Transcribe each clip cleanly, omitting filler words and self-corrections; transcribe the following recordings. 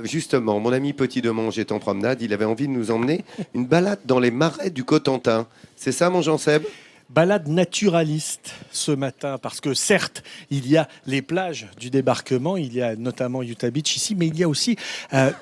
Justement, mon ami Petit Demange est en promenade. Il avait envie de nous emmener une balade dans les marais du Cotentin. C'est ça, mon Jean-Seb? Balade naturaliste ce matin, parce que certes, il y a les plages du débarquement, il y a notamment Utah Beach ici, mais il y a aussi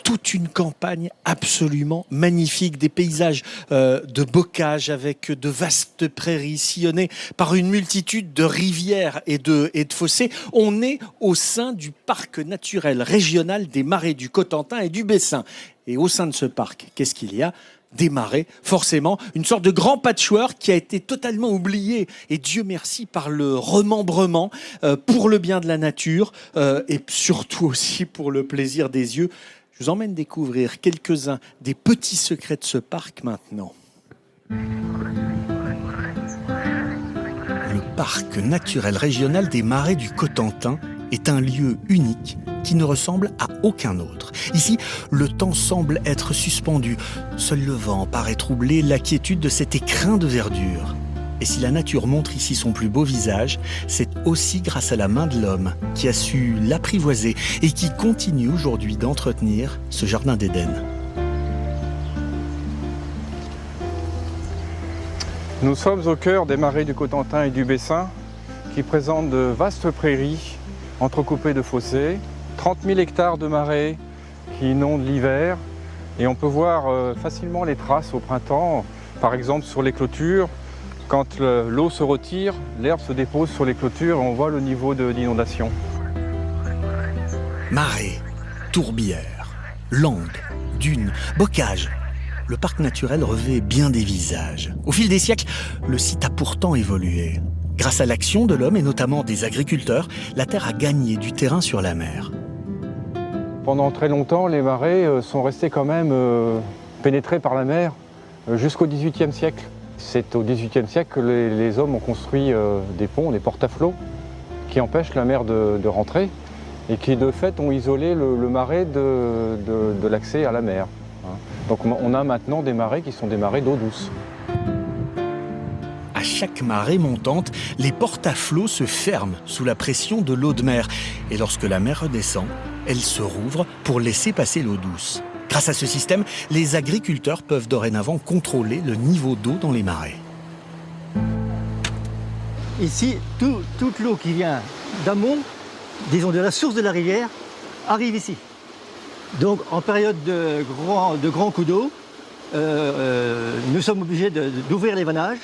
toute une campagne absolument magnifique, des paysages de bocage avec de vastes prairies sillonnées par une multitude de rivières et de fossés. On est au sein du parc naturel régional des marais du Cotentin et du Bessin. Et au sein de ce parc, qu'est-ce qu'il y a ? Des marais, forcément, une sorte de grand patchwork qui a été totalement oublié, et Dieu merci, par le remembrement pour le bien de la nature et surtout aussi pour le plaisir des yeux. Je vous emmène découvrir quelques-uns des petits secrets de ce parc maintenant. Le parc naturel régional des marais du Cotentin est un lieu unique qui ne ressemble à aucun autre. Ici, le temps semble être suspendu. Seul le vent paraît troubler la quiétude de cet écrin de verdure. Et si la nature montre ici son plus beau visage, c'est aussi grâce à la main de l'homme qui a su l'apprivoiser et qui continue aujourd'hui d'entretenir ce jardin d'Éden. Nous sommes au cœur des marais du Cotentin et du Bessin qui présentent de vastes prairies entrecoupées de fossés, 30 000 hectares de marais qui inondent l'hiver, et on peut voir facilement les traces au printemps, par exemple sur les clôtures. Quand l'eau se retire, l'herbe se dépose sur les clôtures et on voit le niveau d'inondation. Marais, tourbières, landes, dunes, bocages. Le parc naturel revêt bien des visages. Au fil des siècles, le site a pourtant évolué. Grâce à l'action de l'homme et notamment des agriculteurs, la terre a gagné du terrain sur la mer. Pendant très longtemps, les marais sont restés quand même pénétrés par la mer jusqu'au XVIIIe siècle. C'est au XVIIIe siècle que les hommes ont construit des ponts, des porte-à-flots, qui empêchent la mer de rentrer et qui de fait ont isolé le marais de l'accès à la mer. Donc on a maintenant des marais qui sont des marais d'eau douce. À chaque marée montante, les porte-à-flots se ferment sous la pression de l'eau de mer. Et lorsque la mer redescend, elle se rouvre pour laisser passer l'eau douce. Grâce à ce système, les agriculteurs peuvent dorénavant contrôler le niveau d'eau dans les marais. Ici, toute l'eau qui vient d'amont, disons de la source de la rivière, arrive ici. Donc en période de grands coups d'eau, nous sommes obligés d'ouvrir les vannages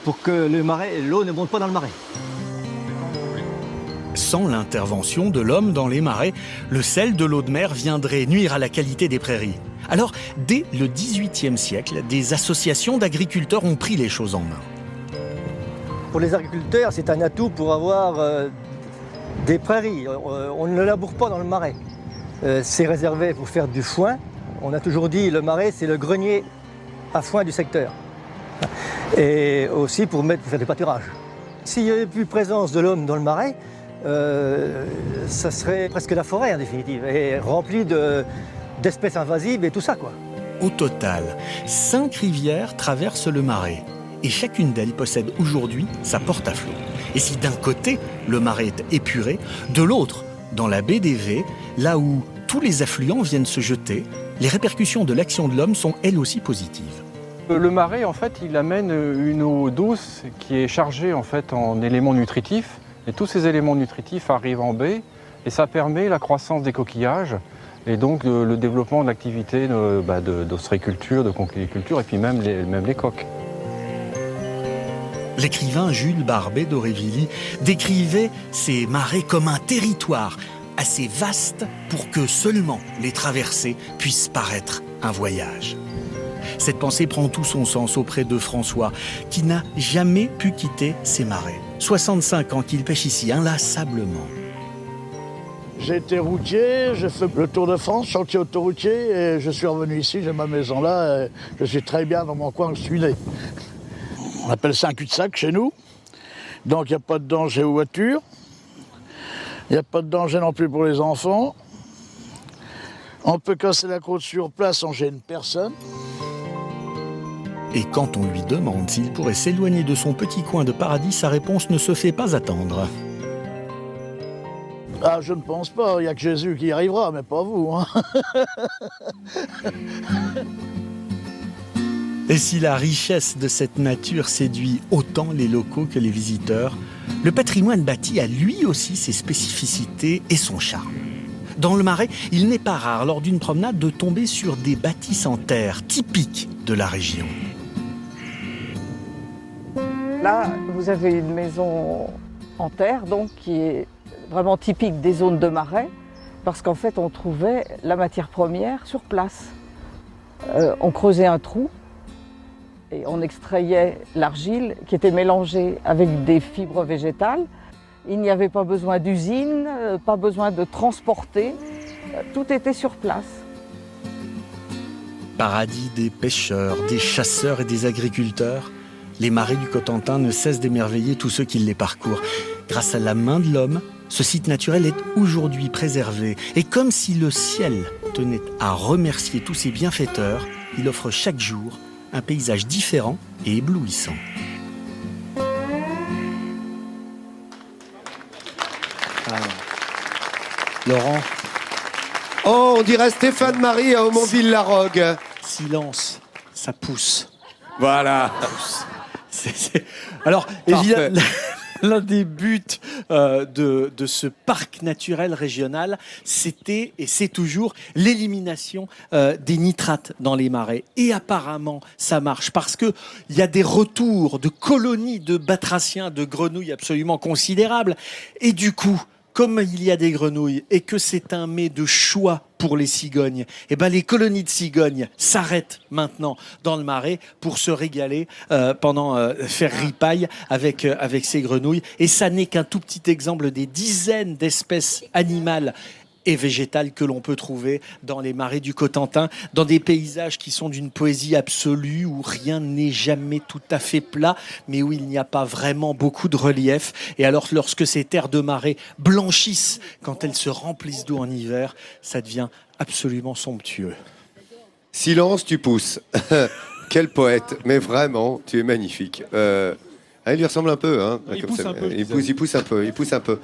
pour que l'eau ne monte pas dans le marais. Sans l'intervention de l'homme dans les marais, le sel de l'eau de mer viendrait nuire à la qualité des prairies. Alors, dès le XVIIIe siècle, des associations d'agriculteurs ont pris les choses en main. Pour les agriculteurs, c'est un atout pour avoir des prairies. On ne laboure pas dans le marais. C'est réservé pour faire du foin. On a toujours dit que le marais, c'est le grenier à foin du secteur. Et aussi pour faire du pâturage. S'il n'y avait plus présence de l'homme dans le marais, ça serait presque la forêt en définitive, et remplie d'espèces invasives et tout ça, quoi. Au total, 5 rivières traversent le marais. Et chacune d'elles possède aujourd'hui sa porte-à-flots. Et si d'un côté, le marais est épuré, de l'autre, dans la baie d'Évé, là où tous les affluents viennent se jeter, les répercussions de l'action de l'homme sont elles aussi positives. Le marais, en fait, il amène une eau douce qui est chargée en fait en éléments nutritifs. Et tous ces éléments nutritifs arrivent en baie et ça permet la croissance des coquillages et donc le développement de l'activité d'ostréiculture, de conchiculture et puis même les coques. L'écrivain Jules Barbet d'Aurevilly décrivait ces marais comme un territoire assez vaste pour que seulement les traversées puissent paraître un voyage. Cette pensée prend tout son sens auprès de François, qui n'a jamais pu quitter ces marais. 65 ans qu'il pêche ici, inlassablement. J'ai été routier, j'ai fait le Tour de France, chantier autoroutier, et je suis revenu ici, j'ai ma maison là, et je suis très bien dans mon coin où je suis né. On appelle ça un cul-de-sac chez nous, donc il n'y a pas de danger aux voitures, il n'y a pas de danger non plus pour les enfants. On peut casser la croûte sur place, on gêne personne. Et quand on lui demande s'il pourrait s'éloigner de son petit coin de paradis, sa réponse ne se fait pas attendre. Ah, je ne pense pas, il n'y a que Jésus qui y arrivera, mais pas vous. Hein. Et si la richesse de cette nature séduit autant les locaux que les visiteurs, le patrimoine bâti a lui aussi ses spécificités et son charme. Dans le Marais, il n'est pas rare lors d'une promenade de tomber sur des bâtisses en terre typiques de la région. Là, vous avez une maison en terre, donc qui est vraiment typique des zones de marais, parce qu'en fait, on trouvait la matière première sur place. On creusait un trou et on extrayait l'argile qui était mélangée avec des fibres végétales. Il n'y avait pas besoin d'usine, pas besoin de transporter, tout était sur place. Paradis des pêcheurs, des chasseurs et des agriculteurs, les marais du Cotentin ne cessent d'émerveiller tous ceux qui les parcourent. Grâce à la main de l'homme, ce site naturel est aujourd'hui préservé. Et comme si le ciel tenait à remercier tous ses bienfaiteurs, il offre chaque jour un paysage différent et éblouissant. Laurent, Oh, on dirait Stéphane Marie à Aumonville-la-Rogue. silence, ça pousse. Voilà. Alors, Parfait. évidemment, l'un des buts de ce parc naturel régional, c'était et c'est toujours l'élimination des nitrates dans les marais. Et apparemment, ça marche parce qu'il y a des retours de colonies de batraciens, de grenouilles absolument considérables. Et du coup, comme il y a des grenouilles et que c'est un mets de choix pour les cigognes, eh ben les colonies de cigognes s'arrêtent maintenant dans le Marais pour se régaler faire ripaille avec ces grenouilles. Et ça n'est qu'un tout petit exemple des dizaines d'espèces animales et végétales que l'on peut trouver dans les marais du Cotentin, dans des paysages qui sont d'une poésie absolue, où rien n'est jamais tout à fait plat, mais où il n'y a pas vraiment beaucoup de relief. Et alors, lorsque ces terres de marais blanchissent, quand elles se remplissent d'eau en hiver, ça devient absolument somptueux. Silence, tu pousses. Quel poète. Mais vraiment, tu es magnifique. Il lui ressemble un peu. Hein, Il comme pousse ça. un peu, je Il pousse un peu.